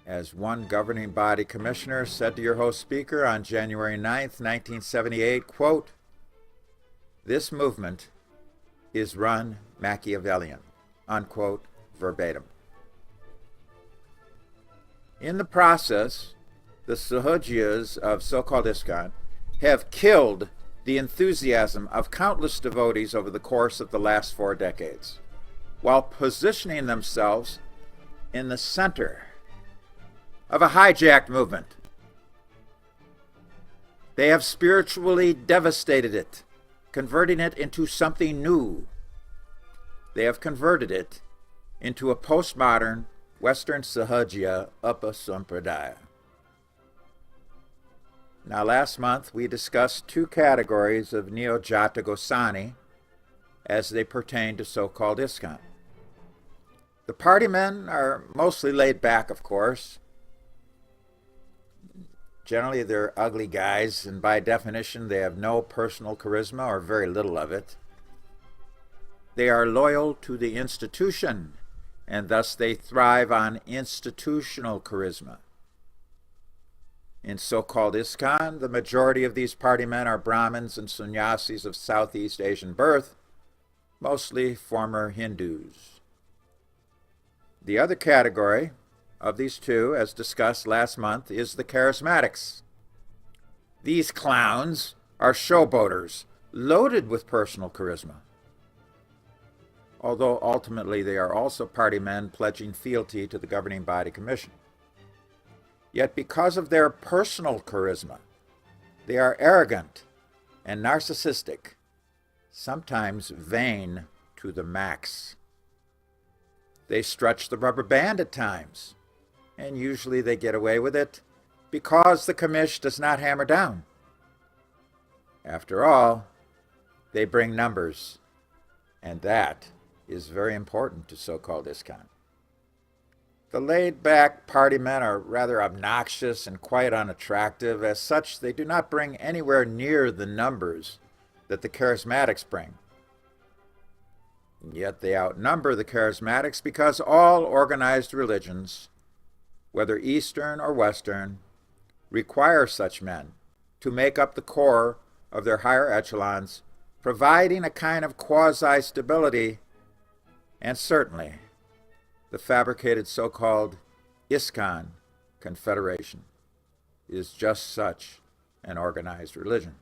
As one governing body commissioner said to your host speaker on January 9th, 1978, quote, "This movement is run Machiavellian," unquote, verbatim. In the process, the Sahajiyās of so-called ISKCON have killed the enthusiasm of countless devotees over the course of the last 4 decades, while positioning themselves in the center of a hijacked movement. They have spiritually devastated it, converting it into something new. They have converted it into a postmodern Western Sahajiyā Upasampradaya. Now, last month we discussed 2 categories of Neo-Jata Gosani as they pertain to so-called ISKCON. The party men are mostly laid back, of course. Generally, they're ugly guys, and by definition, they have no personal charisma or very little of it. They are loyal to the institution, and thus they thrive on institutional charisma. In so-called ISKCON, the majority of these party men are Brahmins and sannyasis of Southeast Asian birth, mostly former Hindus. The other category of these 2, as discussed last month, is the charismatics. These clowns are showboaters, loaded with personal charisma, although ultimately they are also party men pledging fealty to the governing body commission. Yet because of their personal charisma, they are arrogant and narcissistic, sometimes vain to the max. They stretch the rubber band at times, and usually they get away with it because the commish does not hammer down. After all, they bring numbers, and that is very important to so-called ISKCON. The laid-back party men are rather obnoxious and quite unattractive. As such, they do not bring anywhere near the numbers that the charismatics bring. Yet they outnumber the charismatics because all organized religions, whether Eastern or Western, require such men to make up the core of their higher echelons, providing a kind of quasi-stability, and certainly the fabricated so-called ISKCON Confederation is just such an organized religion.